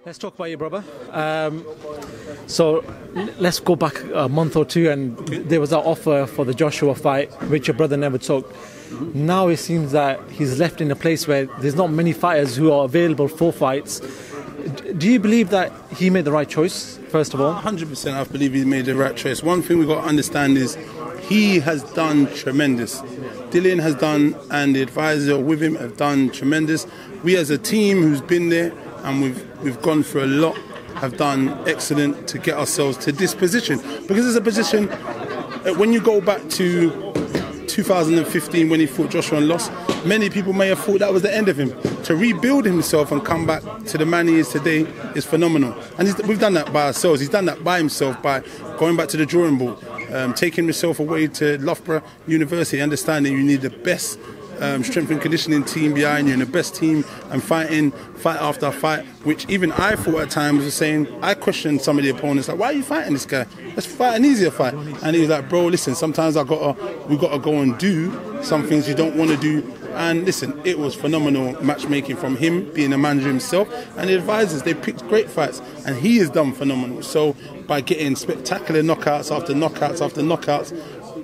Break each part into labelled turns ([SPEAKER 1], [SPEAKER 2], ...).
[SPEAKER 1] Let's talk about your brother. So let's go back a month or two, and there was an offer for the Joshua fight, which your brother never took. Now it seems that he's left in a place where there's not many fighters who are available for fights. Do you believe that he made the right choice, first of all?
[SPEAKER 2] 100%, I believe he made the right choice. One thing we've got to understand is he has done tremendous. Dillian has done, and the advisor with him have done tremendous. We as a team who's been there, and we've gone through a lot, have done excellent to get ourselves to this position. Because it's a position, when you go back to 2015 when he fought Joshua and lost, many people may have thought that was the end of him. To rebuild himself and come back to the man he is today is phenomenal. And we've done that by ourselves. He's done that by himself, by going back to the drawing board, taking himself away to Loughborough University, understanding you need the best strength and conditioning team behind you and the best team, and fighting fight after fight, which even I thought at times was saying, I questioned some of the opponents, like, why are you fighting this guy? Let's fight an easier fight. And he was like, bro, listen, sometimes we got to go and do some things you don't want to do. And listen, it was phenomenal matchmaking from him, being a manager himself, and the advisors. They picked great fights, and he has done phenomenal. So by getting spectacular knockouts after knockouts after knockouts,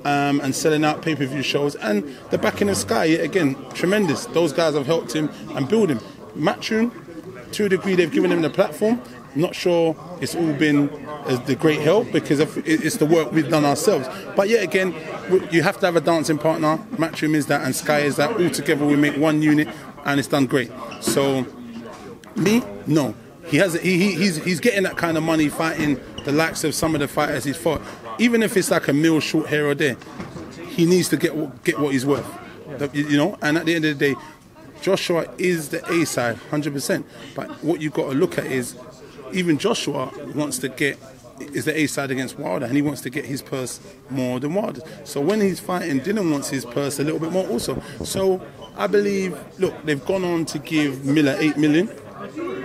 [SPEAKER 2] and selling out pay-per-view shows, and the backing of Sky, yet again, tremendous. Those guys have helped him and build him. Matchroom, to a degree, they've given him the platform. I'm not sure it's all been the great help, because it's the work we've done ourselves. But yet again, you have to have a dancing partner. Matchroom is that, and Sky is that. All together we make one unit, and it's done great. So, me, no. He's getting that kind of money fighting the likes of some of the fighters he's fought. Even if it's like a mil short here or there, he needs to get what he's worth. You know, and at the end of the day, Joshua is the A side, 100%. But what you've got to look at is, even Joshua wants to is the A side against Wilder, and he wants to get his purse more than Wilder. So when he's fighting, Dylan wants his purse a little bit more also. So I believe, look, they've gone on to give Miller 8 million.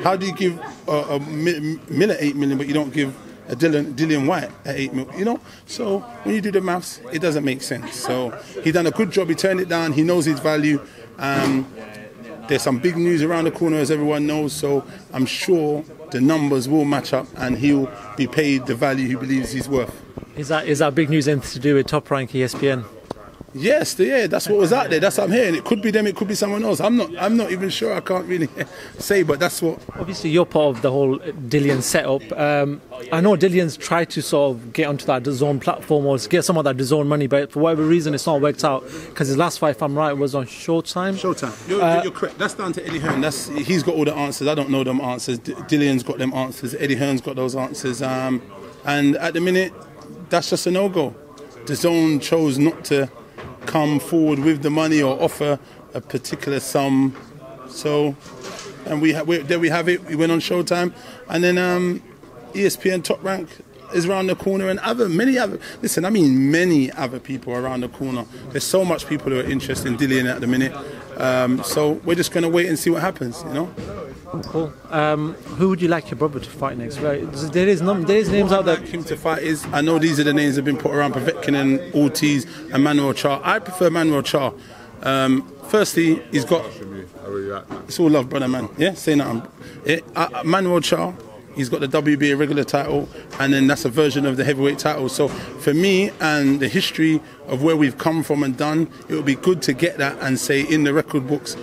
[SPEAKER 2] How do you give a Miller 8 million, but you don't give a Dillian Whyte at 8 million? You know, so when you do the maths, it doesn't make sense. So he done a good job. He turned it down. He knows his value. There's some big news around the corner, as everyone knows. So I'm sure the numbers will match up, and he'll be paid the value he believes he's worth.
[SPEAKER 1] Is that big news anything to do with Top Rank ESPN?
[SPEAKER 2] Yes, yeah, that's what was out there. That's what I'm hearing. It could be them, it could be someone else. I'm not even sure. I can't really say, but that's what. Obviously,
[SPEAKER 1] you're part of the whole Dillian setup. I know Dillian's tried to sort of get onto that Dazn platform or get some of that Dazn money, but for whatever reason, it's not worked out. Because his last fight, if I'm right, was on Showtime.
[SPEAKER 2] Showtime. You're correct. That's down to Eddie Hearn. He's got all the answers. I don't know them answers. Dillian's got them answers. Eddie Hearn's got those answers. And at the minute, that's just a no-go. Dazn chose not to come forward with the money or offer a particular sum. So, and there we have it. We went on Showtime, and then ESPN Top Rank is around the corner, and many other people around the corner. There's so much people who are interested in Dillian at the minute. So we're just going to wait and see what happens, you know.
[SPEAKER 1] Cool. Who would you like your brother to fight next? Right? There is names out there.
[SPEAKER 2] What I'd like him to fight is, I know these are the names that have been put around: Povetkin and Ortiz and Manuel Char. I prefer Manuel Char. Firstly, he's got. It's all love, brother, man. Yeah, say nothing. Manuel Char. He's got the WBA regular title, and then that's a version of the heavyweight title. So for me, and the history of where we've come from and done, it would be good to get that and say in the record books,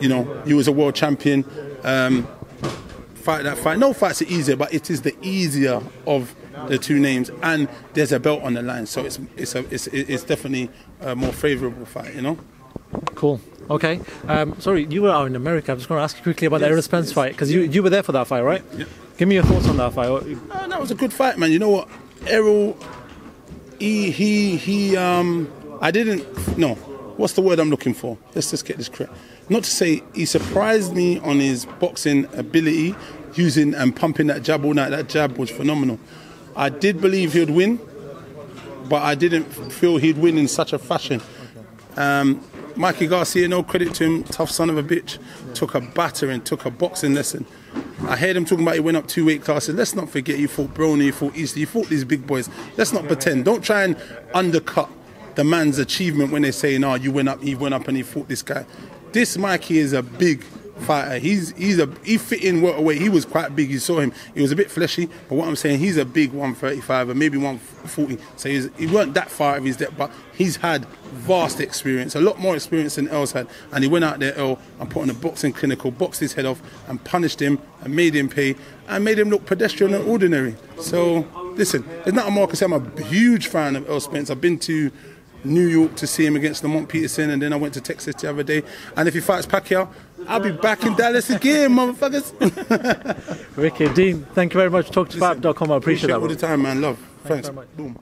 [SPEAKER 2] you know, you was a world champion. Fight that fight. No fights are easier, but it is the easier of the two names, and there's a belt on the line, so it's definitely a more favourable fight, you know.
[SPEAKER 1] Cool. Okay. Sorry, you were out in America. I'm just going to ask you quickly about the Errol Spence fight, because you were there for that fight, right?
[SPEAKER 2] Yeah.
[SPEAKER 1] Give me your thoughts on that fight.
[SPEAKER 2] That was a good fight, man. You know what, Errol, I didn't. No, what's the word I'm looking for? Let's just get this correct. Not to say he surprised me on his boxing ability, using and pumping that jab all night. That jab was phenomenal. I did believe he would win, but I didn't feel he'd win in such a fashion. Mikey Garcia, no credit to him, tough son of a bitch, took a battering, took a boxing lesson. I heard him talking about he went up 2 weight classes. Let's not forget he fought Brony, he fought Easter, he fought these big boys. Let's not pretend. Don't try and undercut the man's achievement when they say, no, he went up and he fought this guy. This Mikey is a big fighter. He fit in welterweight. He was quite big. You saw him. He was a bit fleshy, but what I'm saying, he's a big 135 or maybe 140. So he weren't that far of his depth, but he's had vast experience, a lot more experience than El's had. And he went out there, El, and put on a boxing clinical, boxed his head off, and punished him, and made him pay, and made him look pedestrian and ordinary. So listen, there's nothing more I can say. I'm a huge fan of El Spence. I've been to New York to see him against Lamont Peterson, and then I went to Texas the other day. And if he fights Pacquiao, I'll be back in Dallas again, motherfuckers.
[SPEAKER 1] Ricky, Dean, thank you very much. Talk to FightHype.com. I appreciate that.
[SPEAKER 2] All the time, man. Love. Thanks.
[SPEAKER 1] Very much.
[SPEAKER 2] Boom.